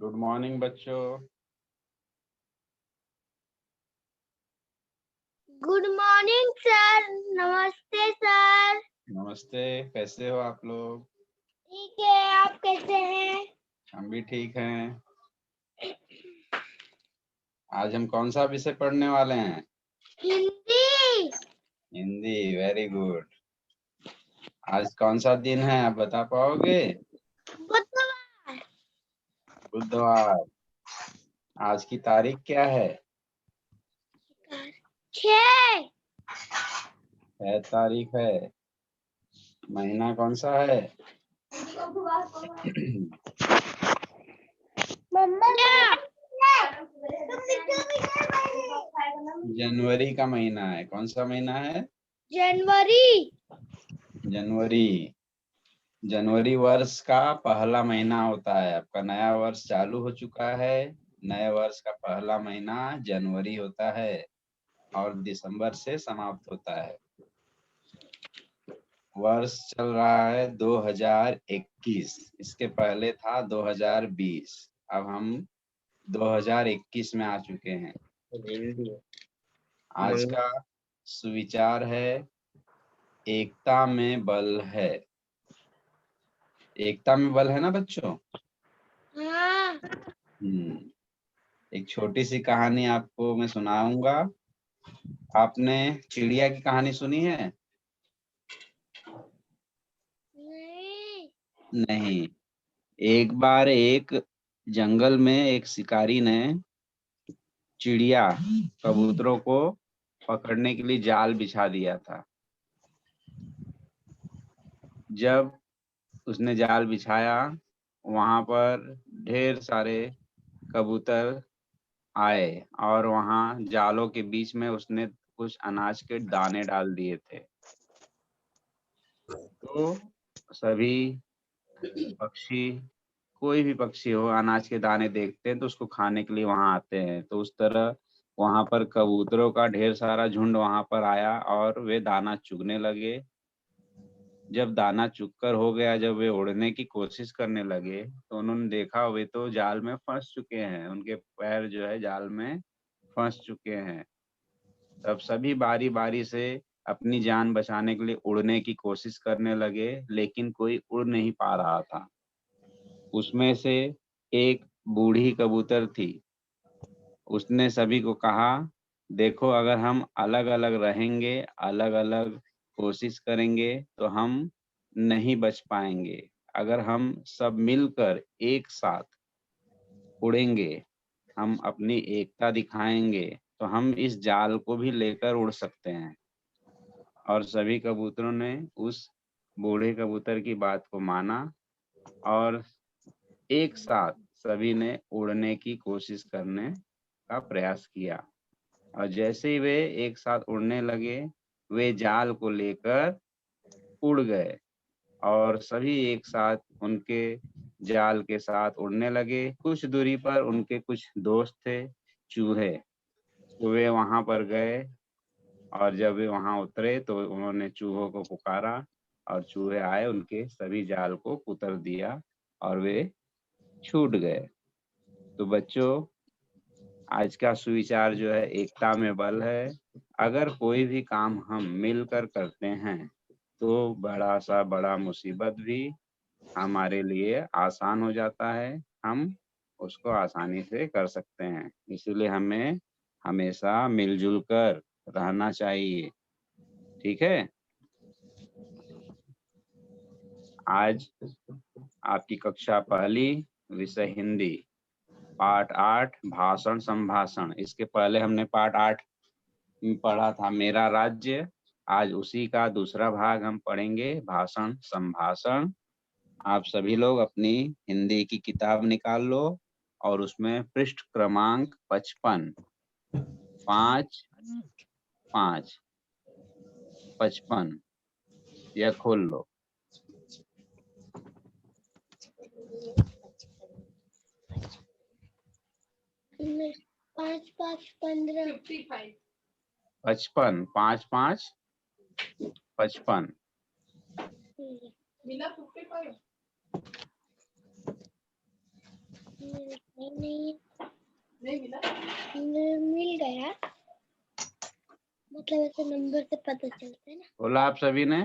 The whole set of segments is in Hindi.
गुड मॉर्निंग बच्चों। Good morning sir. नमस्ते सर। नमस्ते, कैसे हो आप लोग? ठीक है, आप कैसे हैं? हम भी ठीक हैं। आज हम कौन सा विषय पढ़ने वाले हैं? हिंदी। Hindi, very good. आज कौन सा दिन है आप बता पाओगे? बुधवार। बुधवार। आज की तारीख क्या है? 6। 6 तारीख है। महीना कौन सा है? जनवरी का महीना है। कौन सा महीना है? जनवरी। जनवरी। जनवरी वर्ष का पहला महीना होता है। आपका नया वर्ष चालू हो चुका है। नए वर्ष का पहला महीना जनवरी होता है और दिसंबर से समाप्त होता है। वर्ष चल रहा है 2021। इसके पहले था 2020। अब हम 2021 में आ चुके हैं। आज का सुविचार है, एकता में बल है। एकता में बल है ना बच्चों? हाँ। एक छोटी सी कहानी आपको मैं सुनाऊंगा। आपने चिड़िया की कहानी सुनी है? नहीं। नहीं। एक बार एक जंगल में एक शिकारी ने चिड़िया कबूतरों को पकड़ने के लिए जाल बिछा दिया था। जब उसने जाल बिछाया, वहां पर ढेर सारे कबूतर आए और वहां जालों के बीच में उसने कुछ अनाज के दाने डाल दिए थे। तो सभी पक्षी, कोई भी पक्षी हो, अनाज के दाने देखते हैं तो उसको खाने के लिए वहां आते हैं। तो उस तरह वहां पर कबूतरों का ढेर सारा झुंड वहां पर आया और वे दाना चुगने लगे। जब दाना चुगकर हो गया, जब वे उड़ने की कोशिश करने लगे तो उन्होंने देखा वे तो जाल में फंस चुके हैं। उनके पैर जो है जाल में फंस चुके हैं। तब सभी बारी बारी से अपनी जान बचाने के लिए उड़ने की कोशिश करने लगे, लेकिन कोई उड़ नहीं पा रहा था। उसमें से एक बूढ़ी कबूतर थी। उसने सभी को कहा, देखो, अगर हम अलग अलग रहेंगे, अलग अलग कोशिश करेंगे तो हम नहीं बच पाएंगे। अगर हम सब मिलकर एक साथ उड़ेंगे, हम अपनी एकता दिखाएंगे तो हम इस जाल को भी लेकर उड़ सकते हैं। और सभी कबूतरों ने उस बूढ़े कबूतर की बात को माना और एक साथ सभी ने उड़ने की कोशिश करने का प्रयास किया। और जैसे ही वे एक साथ उड़ने लगे, वे जाल को लेकर उड़ गए और सभी एक साथ उनके जाल के साथ उड़ने लगे। कुछ दूरी पर उनके कुछ दोस्त थे, चूहे। तो वे वहां पर गए और जब वे वहां उतरे तो उन्होंने चूहों को पुकारा और चूहे आए, उनके सभी जाल को कुतर दिया और वे छूट गए। तो बच्चों, आज का सुविचार जो है, एकता में बल है। अगर कोई भी काम हम मिलकर करते हैं तो बड़ा सा बड़ा मुसीबत भी हमारे लिए आसान हो जाता है। हम उसको आसानी से कर सकते हैं। इसलिए हमें हमेशा मिलजुल कर रहना चाहिए। ठीक है। आज आपकी कक्षा पहली, विषय हिंदी, पाठ 8 भाषण संभाषण। इसके पहले हमने पाठ 8 में पढ़ा था मेरा राज्य। आज उसी का दूसरा भाग हम पढ़ेंगे, भाषण संभाषण। आप सभी लोग अपनी हिंदी की किताब निकाल लो और उसमें पृष्ठ क्रमांक 55, 5, 5, 55 यह खोल लो। 5 5 15 55, 5, 5, 55। मिला 55। नहीं मिल गया, मतलब ऐसे नंबर से पता चलता है ना। बोला आप सभी ने?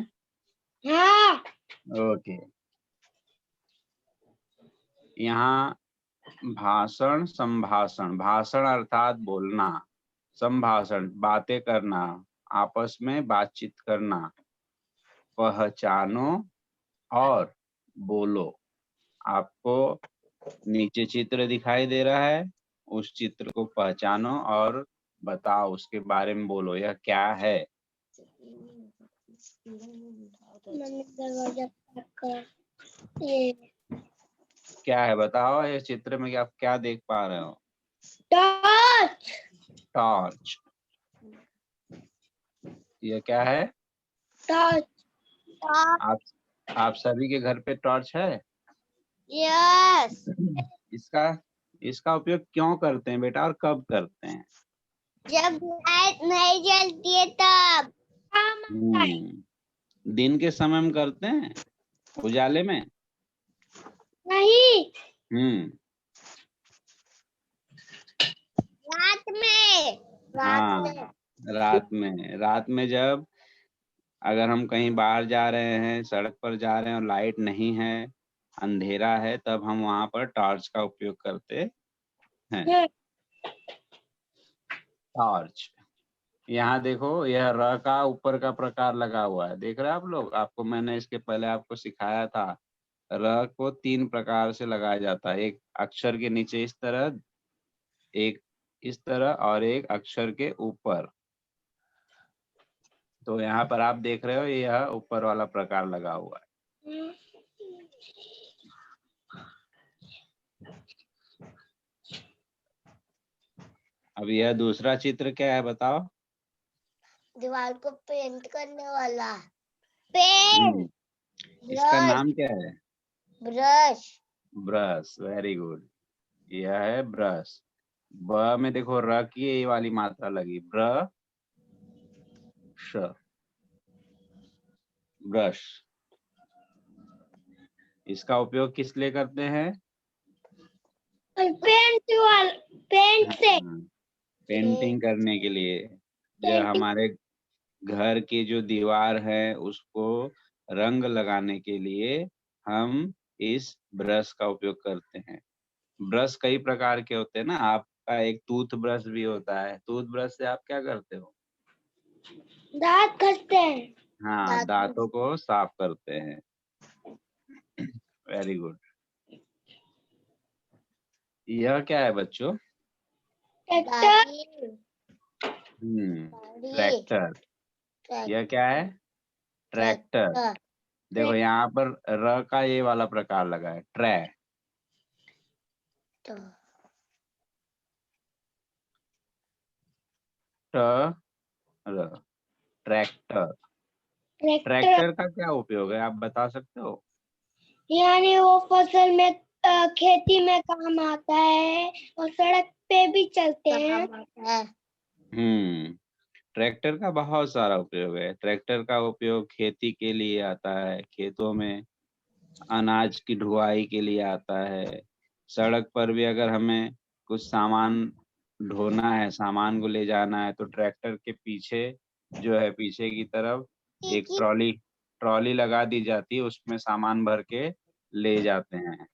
हाँ। ओके। यहाँ भाषण, संभाषण, भाषण अर्थात बोलना, संभाषण बातें करना, आपस में बातचीत करना, पहचानो और बोलो। आपको नीचे चित्र दिखाई दे रहा है, उस चित्र को पहचानो और बताओ, उसके बारे में बोलो, यह क्या है? मम्मी दरवाजा कर, ये क्या है बताओ, ये चित्र में आप क्या देख पा रहे हो? टॉर्च। टॉर्च। ये क्या है? टॉर्च। आप सभी के घर पे टॉर्च है? यस। इसका इसका उपयोग क्यों करते हैं बेटा, और कब करते हैं? जब लाइट नहीं जलती है तब। दिन के समय में करते हैं, उजाले में? नहीं, रात में। हाँ, रात में जब अगर हम कहीं बाहर जा रहे हैं, सड़क पर जा रहे हैं और लाइट नहीं है, अंधेरा है, तब हम वहां पर टॉर्च का उपयोग करते हैं। टॉर्च। यहाँ देखो, यह र का ऊपर का प्रकार लगा हुआ है, देख रहे हैं आप लोग? आपको मैंने इसके पहले आपको सिखाया था, र को 3 प्रकार से लगाया जाता है। एक अक्षर के नीचे इस तरह, एक इस तरह और एक अक्षर के ऊपर। तो यहाँ पर आप देख रहे हो, यह ऊपर वाला प्रकार लगा हुआ है। अब यह दूसरा चित्र क्या है बताओ? दीवार को पेंट करने वाला पेन। इसका नाम क्या है? ब्रश। Brush, very good. यह है ब्रश। ब में देखो र की ये वाली मात्रा लगी, ब्र श, ब्रश। इसका उपयोग किस लिए करते हैं? पेंट से पेंटिंग करने के लिए। जो हमारे घर की जो दीवार है उसको रंग लगाने के लिए हम इस ब्रश का उपयोग करते हैं। ब्रश कई प्रकार के होते हैं ना, आपका एक टूथ ब्रश भी होता है। टूथ ब्रश से आप क्या करते हो? दांत घसते हैं। हाँ, दांतों को साफ करते हैं। Very good. यह क्या है बच्चों? ट्रैक्टर। यह क्या है? ट्रैक्टर। देखो यहाँ पर र का ये वाला प्रकार लगा है, ट्रै। ट र, ट्रैक्टर। ट्रैक्टर का क्या उपयोग है, आप बता सकते हो? यानी वो फसल में खेती में काम आता है और सड़क पे भी चलते हैं। ट्रैक्टर का बहुत सारा उपयोग है। ट्रैक्टर का उपयोग खेती के लिए आता है, खेतों में अनाज की ढुआई के लिए आता है। सड़क पर भी अगर हमें कुछ सामान ढोना है, सामान को ले जाना है, तो ट्रैक्टर के पीछे जो है, पीछे की तरफ एक ट्रॉली लगा दी जाती है, उसमें सामान भर के ले जाते हैं।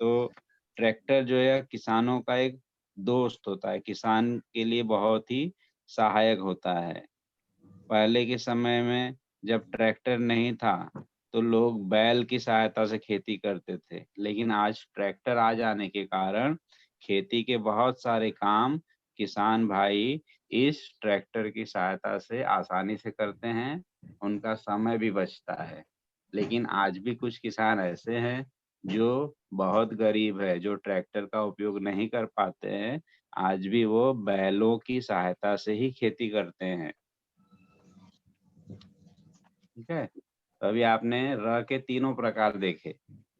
तो ट्रैक्टर जो है किसानों का एक दोस्त होता है, किसान के लिए बहुत ही सहायक होता है। पहले के समय में जब ट्रैक्टर नहीं था, तो लोग बैल की सहायता से खेती करते थे, लेकिन आज ट्रैक्टर आ जाने के कारण खेती के बहुत सारे काम किसान भाई इस ट्रैक्टर की सहायता से आसानी से करते हैं, उनका समय भी बचता है। लेकिन आज भी कुछ किसान ऐसे हैं जो बहुत गरीब है, जो ट्रैक्टर का उपयोग नहीं कर पाते हैं, आज भी वो बैलों की सहायता से ही खेती करते हैं। ठीक है, तो अभी आपने र के तीनों प्रकार देखे।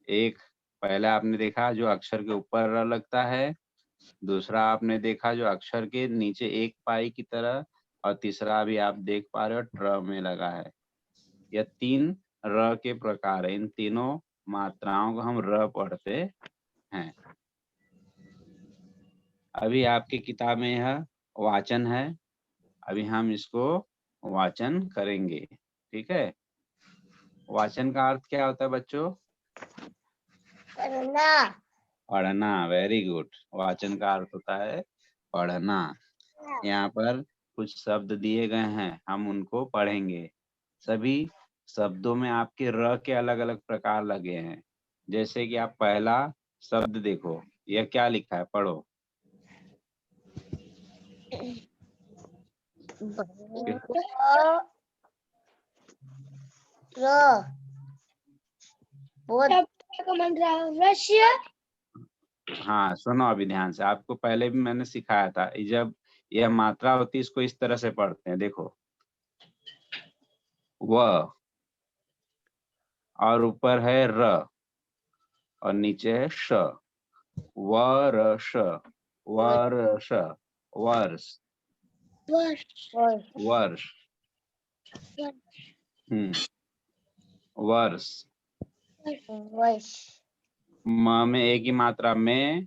एक पहला आपने देखा जो अक्षर के ऊपर र लगता है, दूसरा आपने देखा जो अक्षर के नीचे एक पाई की तरह, और तीसरा भी आप देख पा रहे हो ट्र में लगा है। यह 3 र के प्रकार है। इन तीनों मात्राओं को हम र पढ़ते हैं। अभी आपकी किताब में यह वाचन है, अभी हम इसको वाचन करेंगे। ठीक है, वाचन का अर्थ क्या होता है बच्चों? पढ़ना। पढ़ना। Very good. वाचन का अर्थ होता है पढ़ना। यहाँ पर कुछ शब्द दिए गए हैं, हम उनको पढ़ेंगे। सभी शब्दों में आपके र के अलग अलग प्रकार लगे हैं। जैसे कि आप पहला शब्द देखो, यह क्या लिखा है, पढ़ो। हाँ सुनो अभी ध्यान से, आपको पहले भी मैंने सिखाया था, जब यह मात्रा होती है इसको इस तरह से पढ़ते हैं। देखो, व और ऊपर है र और नीचे है श। वर्ष, वर्ष, वर्ष, वर्ष। वर्ष। म में एक ही मात्रा में,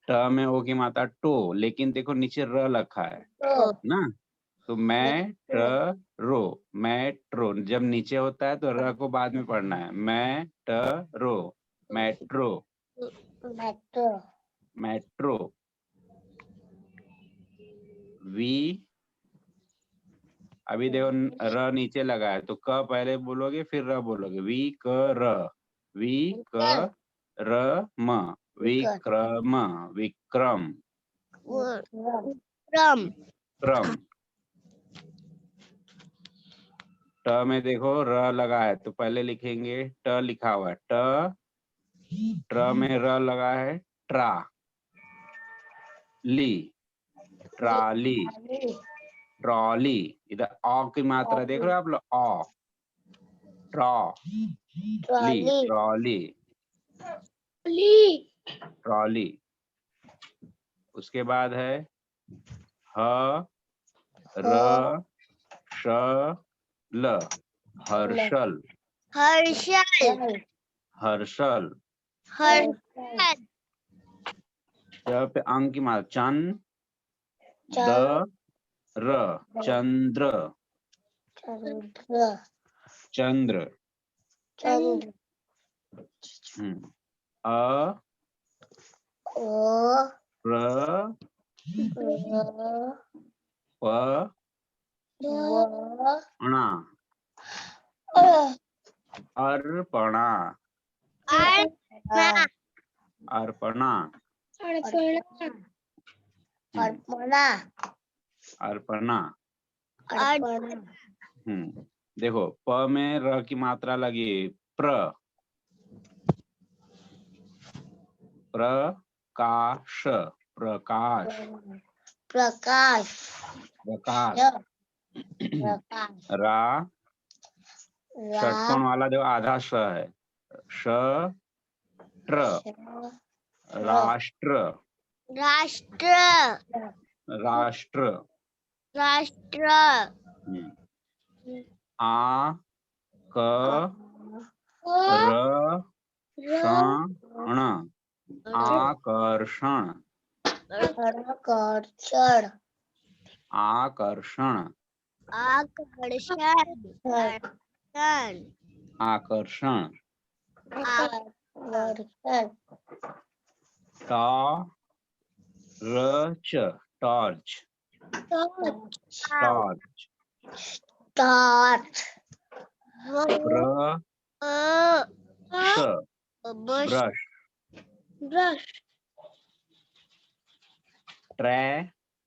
ट में ओ की मात्रा टो, लेकिन देखो नीचे र लिखा है ना, तो मेट्रो, मेट्रो जब नीचे होता है तो र को बाद में पढ़ना है। Metro, metro, metro. वी, अभी देखो र नीचे लगा है तो क पहले बोलोगे फिर र बोलोगे। वी क र, वी क र म, विक्रम, विक्रम, क्रम। ट में देखो र लगा है तो पहले लिखेंगे, ट लिखा हुआ है ट, ट्र में र लगा है ट्रा, ली, ट्राली, ट्रॉली। इधर अ की मात्रा देख रहे हो आप लोग, अ, ट्रॉली, ट्रॉली, ट्रॉली। उसके बाद है ह र श ल, हर्षल, हर्षल। जब पे अंक की मात्रा चन, द र, चंद्र, चंद्र। अ र प णा, अर्पणा, अर्पणा, अर्पणा। देखो प में र की मात्रा लगी, प्र, प्रकाश, प्रकाश, प्रकाश, प्रकाश। रा, षटकोण वाला जो आधा श है, श ट्र, राष्ट्र, राष्ट्र, राष्ट्र। राष्ट्र। आ क र षण, आकर्षण, आकर्षण, आकर्षण, आकर्षण, आकर्षण। Torch, torch, torch. Torch, brush, brush.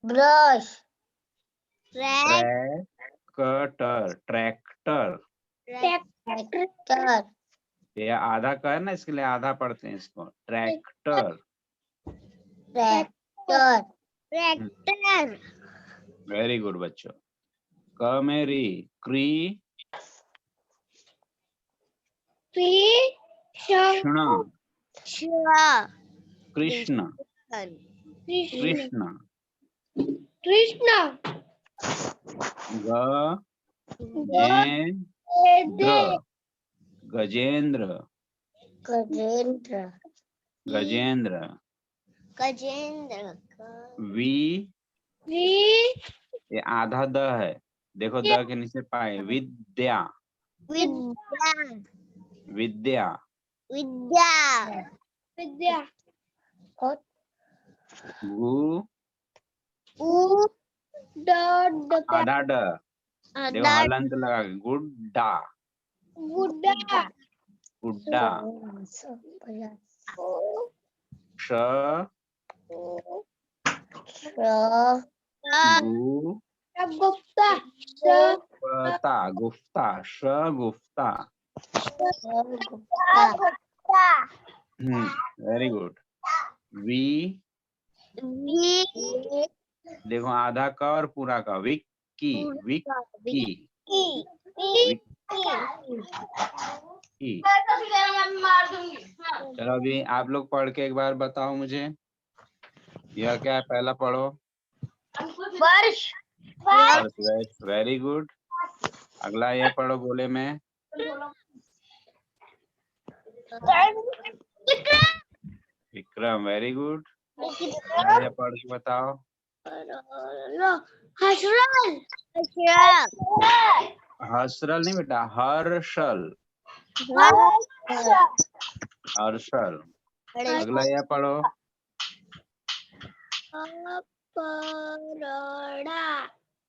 Brush, tractor, tractor. Tractor, ये आधा का है ना, इसके लिए आधा पढ़ते हैं इसको, tractor. Tractor, tractor. Very good बच्चों। क में री, क्री, कृष्ण, कृष्ण, कृष्ण। कृष्ण, गजेंद्र, गजेंद्र, गजेंद्र, गजेंद्र। गजेंद्र। वी वी ये आधा द है, देखो द के नीचे पाए। विद्या। विद्या। विद्या। विद्या। विद्या। गु उ ड ड आधा ड, देखो हलंत लगा के। गुड्डा। गुड्डा। गुड्डा। श गु गुप्ता। ता गुफ्ता। श गुफ्ता। Very good. वी देखो आधा का और पूरा का। विक्की। विक्की। विक्की। चलो अभी आप लोग पढ़ के एक बार बताओ मुझे, यह क्या है? पहला पढ़ो। वर्ष। Very good. अगला ये पढ़ो गोले में। विक्रम। Very good. ये पढ़ के बताओ। हर्षल। हर्षल नहीं बेटा, हर्षल। हर्षल। अगला ये पढ़ो।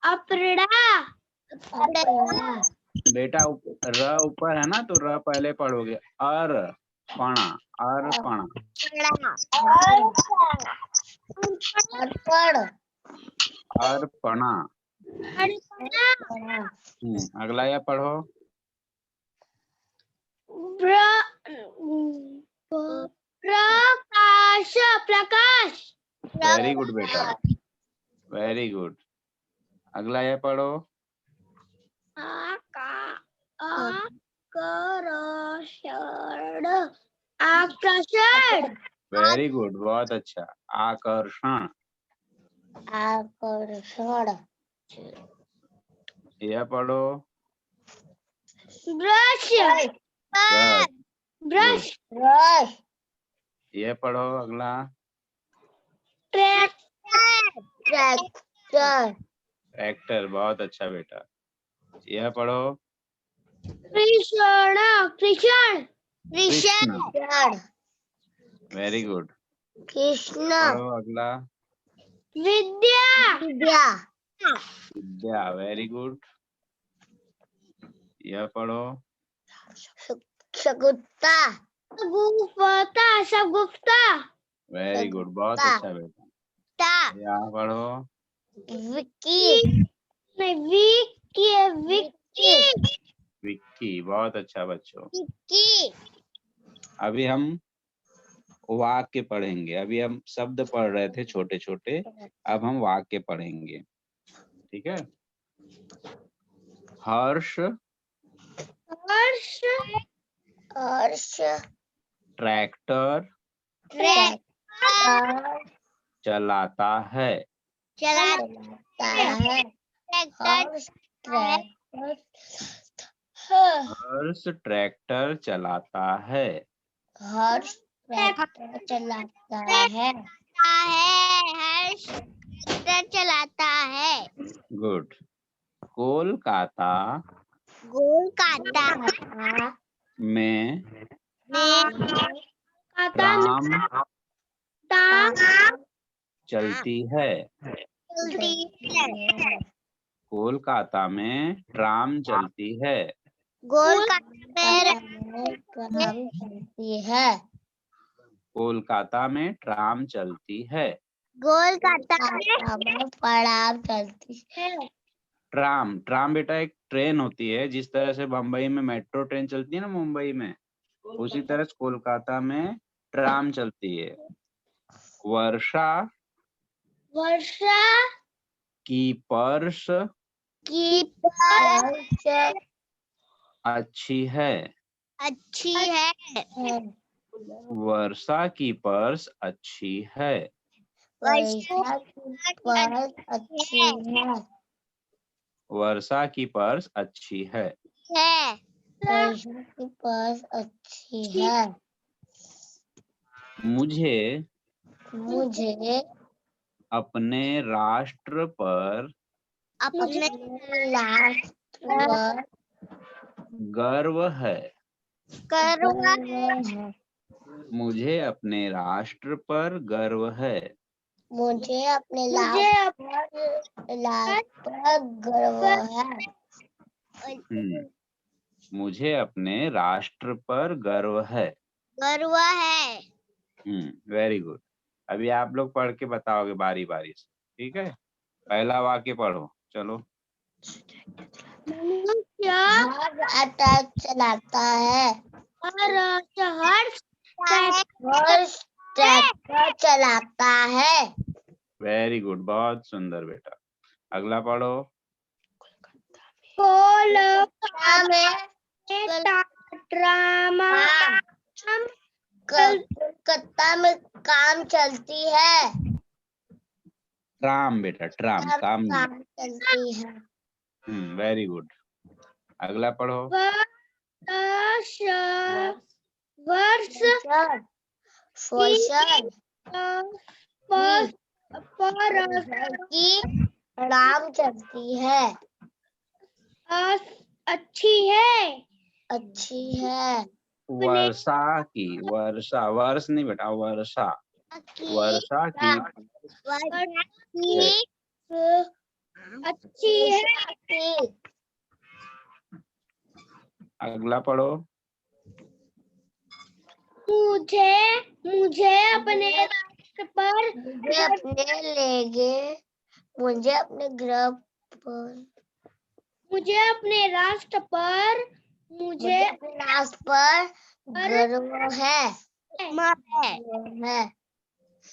अपरड़ा। बेटा र ऊपर है ना, तो र पहले पढ़ोगे। अर्पणा। अर्पणा। अर्पणा। अगला ये पढ़ो। प्रकाश। प्रकाश। वेरी गुड बेटा, वेरी गुड। अगला ये पढ़ो। आकर्षण। वेरी गुड, बहुत अच्छा। आकर्षण। आकर्षण। यह पढ़ो। ब्रश। ब्रश। ब्रश। ब्रश। यह पढ़ो अगला। ट्रैक्टर। ट्रैक्टर। ट्रैक्टर, बहुत अच्छा बेटा। यह पढ़ो। कृष्ण। कृष्ण। कृष्ण। Very good. कृष्ण। पढ़ो अगला। विद्या। विद्या। विद्या, वेरी गुड। यह पढ़ो। सगुप्ता। गुप्ता। सगुप्ता। वेरी गुड, बहुत अच्छा बेटा। यह पढ़ो। विक्की। विक्की। विक्की। विक्की, बहुत अच्छा बच्चों। विक्की। अभी हम वाक्य पढ़ेंगे। अभी हम शब्द पढ़ रहे थे छोटे छोटे, अब हम वाक्य पढ़ेंगे, ठीक है। हर्ष। हर्ष। हर्ष। ट्रैक्टर ट्रैक्टर चलाता है। चलाता है। हर्ष ट्रैक्टर। हर्ष ट्रैक्टर चलाता है। हर्ष ट्रैक्टर चलाता है। हर्ष ट्रैक्टर चलाता है। गुड। कोलकाता कोलकाता में ट्राम चलती है। कोलकाता में ट्राम चलती है। कोलकाता में ट्राम चलती है। कोलकाता में ट्राम चलती है। कोलकाता में ट्राम चलती है। ट्राम, ट्राम बेटा एक ट्रेन होती है, जिस तरह से बम्बई में मेट्रो ट्रेन चलती है ना, मुंबई में, उसी तरह से कोलकाता में ट्राम चलती है। वर्षा वर्षा की पर्स अच्छी है। अच्छी है। वर्षा की पर्स अच्छी है। वर्षा की पर्स अच्छी है। वर्षा की पर्स अच्छी है। वर्षा की पर्स अच्छी है। मुझे मुझे अपने राष्ट्र पर अपने राष्ट्र पर गर्व है। गर्व है। मुझे अपने राष्ट्र पर गर्व है। मुझे अपने मुझे राष्ट्र पर गर्व है। मुझे अपने राष्ट्र पर गर्व है। गर्व है। Very good. अभी आप लोग पढ़ के बताओगे बारी बारी से, ठीक है? पहला वाक्य पढ़ो, चलो। मनुष्य अटैक चलाता है। ट्रैक्टर चलाता है। वेरी गुड, बहुत सुंदर बेटा। अगला पढ़ो। कलकत्ता में काम चलती है। ट्राम बेटा, ट्राम, काम नहीं। काम चलती है। Very good. अगला पढ़ो। की राम चलती है। अच्छी है। अच्छी है। वर्षा की, वर्षा, वर्ष नहीं बेटा, वर्षा, वर्षा की अच्छी है। अगला पढ़ो। मुझे अपने राष्ट्र पर मुझे अपने ग्रह पर मुझे अपने राष्ट्र पर गर्व है।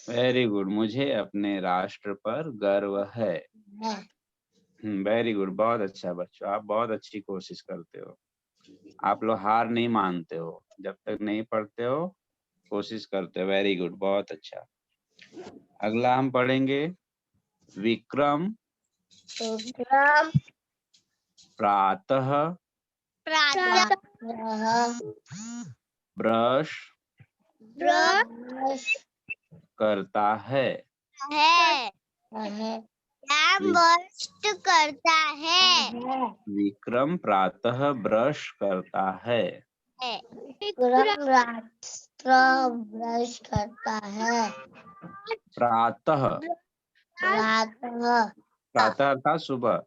वेरी गुड, मुझे अपने राष्ट्र पर गर्व है। वेरी गुड, बहुत अच्छा बच्चों, आप बहुत अच्छी कोशिश करते हो। आप लोग हार नहीं मानते हो, जब तक नहीं पढ़ते हो कोशिश करते हो। वेरी गुड, बहुत अच्छा। अगला हम पढ़ेंगे विक्रम प्रातः ब्रश करता है। करता है। विक्रम प्रातः ब्रश करता है। ब्रश करता है। प्रातः, प्रातः अर्थात सुबह।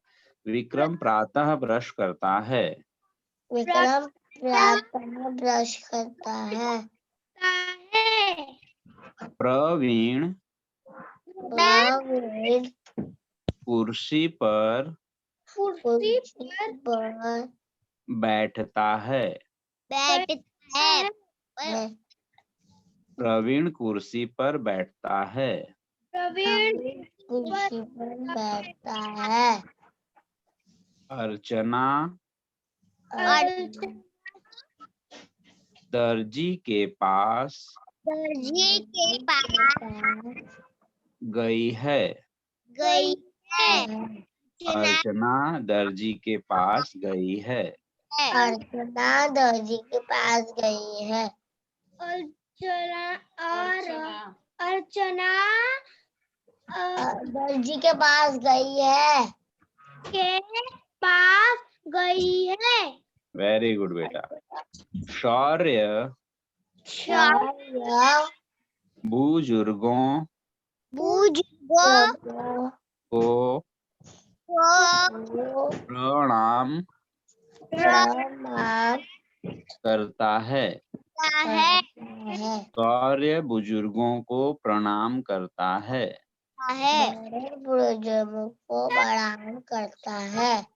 विक्रम प्रातः ब्रश करता है। विक्रम प्रातः ब्रश करता है। प्रवीण कुर्सी पर बैठता है। प्रवीण कुर्सी पर बैठता है। कुर्सी पर बैठता है। अर्चना दर्जी के पास गई है। अर्चना दर्जी के पास गई है। अर्चना दर्जी के पास गई है। अर्चना दर्जी के पास गई है। वेरी गुड बेटा। शौर्य बुजुर्गों को प्रणाम करता है। शौर्य बुजुर्गों को प्रणाम करता है। बड़े बुजुर्गों को प्रणाम करता है।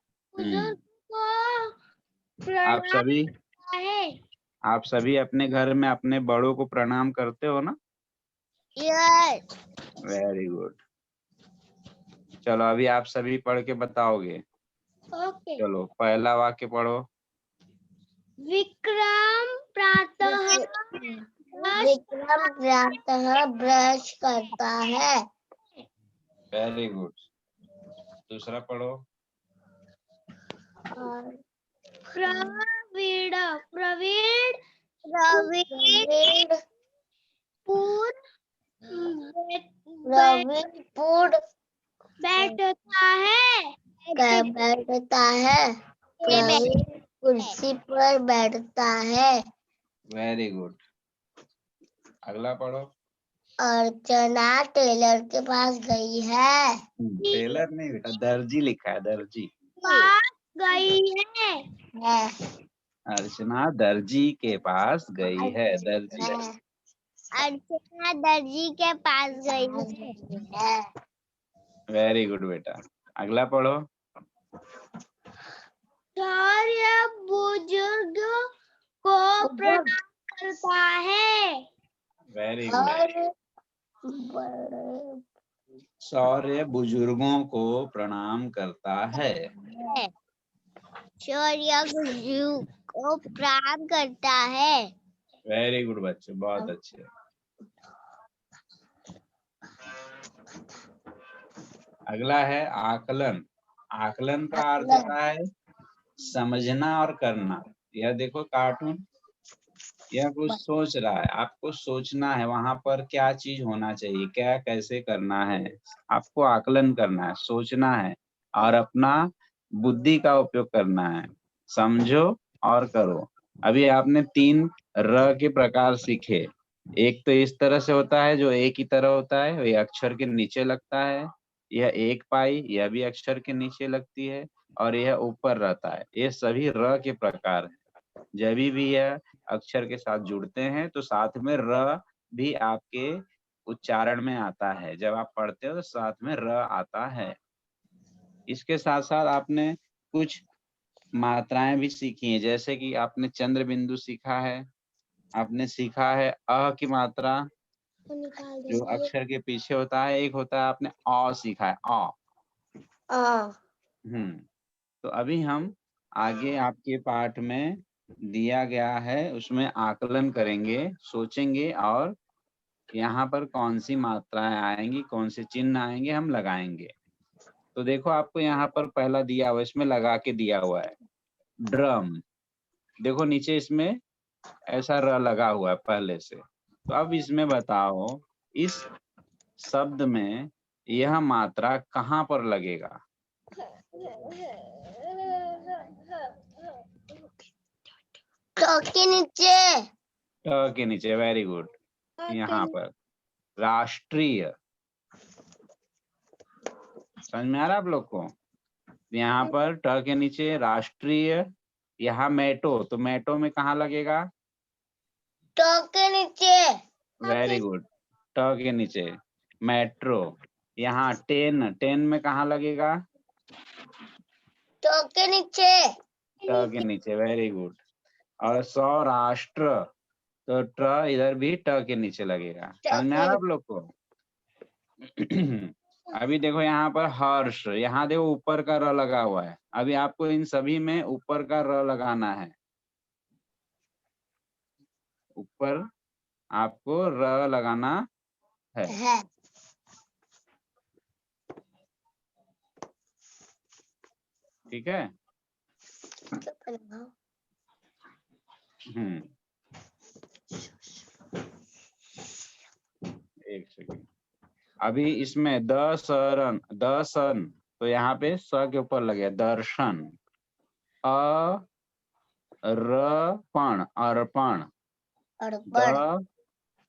आप सभी अपने घर में अपने बड़ों को प्रणाम करते हो ना? यस। Very good. चलो अभी आप सभी पढ़ के बताओगे। चलो पहला वाक्य पढ़ो। विक्रम प्रातः ब्रश करता है। Very good. दूसरा पढ़ो। प्रवीण रविपुर बैठता है। बैठता है। प्रवीण कुर्सी पर बैठता है। Very good. अगला पढ़ो। अर्चना टेलर के पास गई है। टेलर नहीं बेटा, दर्जी लिखा है, दर्जी। पास गई है। अर्चना दर्जी के पास गई है, दर्जी। अर्चना दर्जी के पास गई है। वेरी गुड बेटा। अगला पढ़ो। शौर्य बुजुर्ग को प्रणाम करता है। Very good. शौर्य बुजुर्गों को प्रणाम करता है। शौर्य बुजुर्ग को प्रणाम करता है। वेरी गुड बच्चे, बहुत अच्छे। अगला है आकलन। आकलन का अर्थ होता है समझना और करना। यह देखो कार्टून, यह कुछ सोच रहा है, आपको सोचना है वहां पर क्या चीज होना चाहिए, क्या कैसे करना है, आपको आकलन करना है, सोचना है और अपना बुद्धि का उपयोग करना है। समझो और करो। अभी आपने 3 र के प्रकार सीखे। एक तो इस तरह से होता है जो एक ही तरह होता है, ये अक्षर के नीचे लगता है। यह एक पाई, यह भी अक्षर के नीचे लगती है और यह ऊपर रहता है। ये सभी र के प्रकार है। जब भी यह अक्षर के साथ जुड़ते हैं तो साथ में र भी आपके उच्चारण में आता है। जब आप पढ़ते हो तो साथ में र आता है। इसके साथ साथ आपने कुछ मात्राएं भी सीखी हैं, जैसे कि आपने चंद्र बिंदु सीखा है, आपने सीखा है अ की मात्रा जो अक्षर के पीछे होता है, एक होता है आपने अ सीखा है, अ। तो अभी हम आगे आपके पाठ में दिया गया है उसमें आकलन करेंगे, सोचेंगे और यहाँ पर कौन सी मात्राएं आएंगी, कौन से चिन्ह आएंगे, हम लगाएंगे। तो देखो आपको यहाँ पर पहला दिया हुआ, इसमें लगा के दिया हुआ है ड्रम। देखो नीचे इसमें ऐसा र लगा हुआ है पहले से। तो अब इसमें बताओ इस शब्द में यह मात्रा कहाँ पर लगेगा? के नीचे। ट के नीचे, वेरी गुड। यहाँ पर राष्ट्रीय, समझ में आ रहा है आप लोग को? यहाँ पर ट के नीचे राष्ट्रीय। यहाँ मेट्रो, तो मेट्रो में कहाँ लगेगा? ट के नीचे। वेरी गुड, ट के नीचे मेट्रो। यहाँ 10 में कहाँ लगेगा? ट के नीचे। ट के नीचे, वेरी गुड। और सौराष्ट्र, तो ट इधर भी ट के नीचे लगेगा। समझ में आ रहा है आप लोग को? अभी देखो यहाँ पर हर्ष, यहाँ देखो ऊपर का र लगा हुआ है। अभी आपको इन सभी में ऊपर का र लगाना है। ऊपर आपको र लगाना है। ठीक है? एक सेकेंड। अभी इसमें दर्शन, तो यहाँ पे स के ऊपर लगे दर्शन। अर्पण, अर्पण।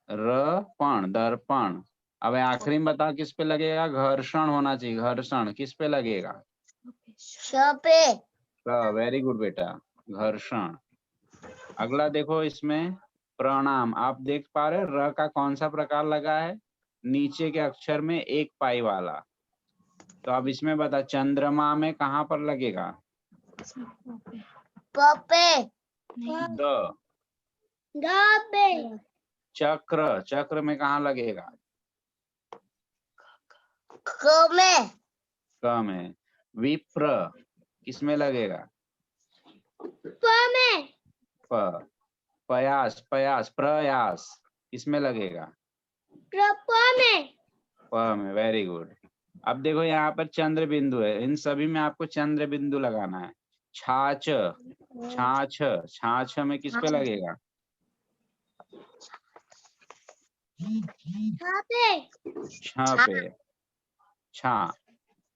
दर्पण, दर्पण। अब आखिरी में बता किस पे लगेगा? घर्षण होना चाहिए, घर्षण किस पे लगेगा? वेरी गुड बेटा, घर्षण। अगला देखो इसमें प्रणाम, आप देख पा रहे र का कौन सा प्रकार लगा है? नीचे के अक्षर में एक पाई वाला। तो अब इसमें बता चंद्रमा में कहाँ पर लगेगा? द। चक्र, चक्र में कहाँ लगेगा? क में। विप्र किसमें लगेगा? प। प्रयास, प्रयास, प्रयास किसमें लगेगा? प में, वेरी गुड। अब देखो यहाँ पर चंद्र बिंदु है, इन सभी में आपको चंद्र बिंदु लगाना है। छाछ, छाछ, छाछ में किस पे लगेगा? छा पे छ पे, छा,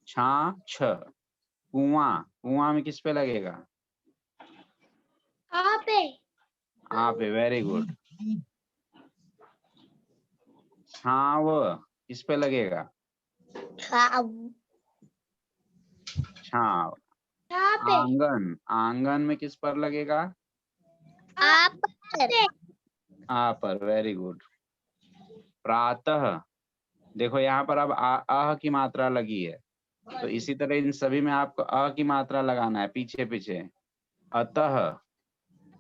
छा छ। कुआं, कुआं में किस पे लगेगा? आ पे आ पे, वेरी गुड। छाव किस पे लगेगा? छाव छाव। छा पे आंगन, आंगन में किस पर लगेगा? आ पर पे आ पर, वेरी गुड। प्रातः, देखो यहाँ पर अब अह की मात्रा लगी है, तो इसी तरह इन सभी में आपको अ की मात्रा लगाना है पीछे पीछे। अतः,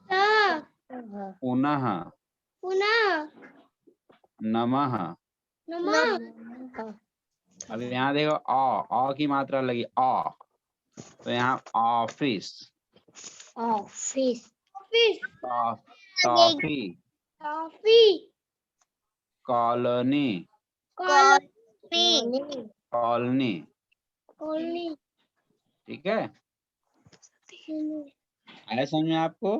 त पुनः, पुनः नमः। नमः अब यहाँ देखो अ की मात्रा लगी अ, तो यहाँ office, office office toffee, toffee colony, colony colony. Colony ठीक है, आया समझ में आपको?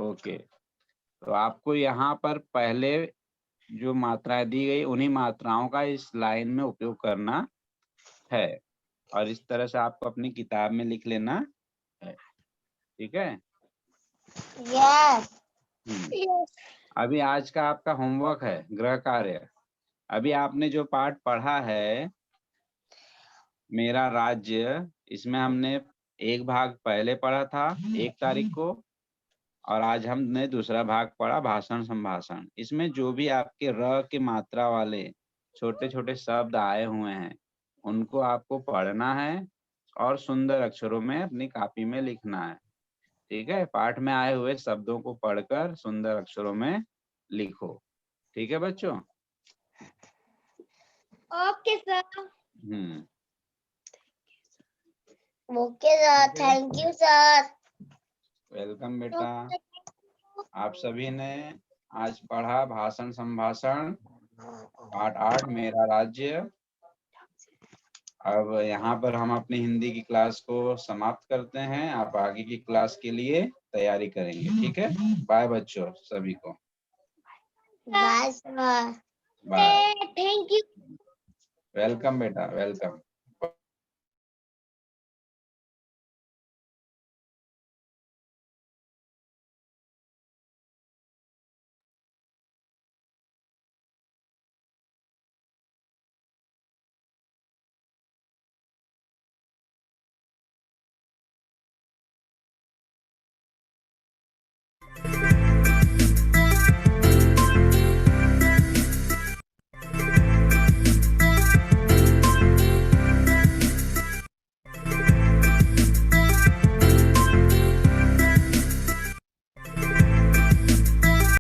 ओके, तो आपको यहाँ पर पहले जो मात्राएं दी गई उन्हीं मात्राओं का इस लाइन में उपयोग करना है, और इस तरह से आपको अपनी किताब में लिख लेना है। ठीक है। यस अभी आज का आपका होमवर्क है, गृह कार्य। अभी आपने जो पाठ पढ़ा है मेरा राज्य, इसमें हमने एक भाग पहले पढ़ा था 1 तारीख को, और आज हमने दूसरा भाग पढ़ा भाषण संभाषण। इसमें जो भी आपके र की मात्रा वाले छोटे छोटे शब्द आए हुए हैं उनको आपको पढ़ना है और सुंदर अक्षरों में अपनी कॉपी में लिखना है। ठीक है, पाठ में आए हुए शब्दों को पढ़कर सुंदर अक्षरों में लिखो। ठीक है बच्चों? Okay sir okay sir, thank you sir. Welcome बेटा। आप सभी ने आज पढ़ा भाषण संभाषण पाठ 8 मेरा राज्य। अब यहाँ पर हम अपनी हिंदी की क्लास को समाप्त करते हैं। आप आगे की क्लास के लिए तैयारी करेंगे। ठीक है, बाय बच्चों सभी को। Bye sir. Bye, thank you welcome बेटा, वेलकम।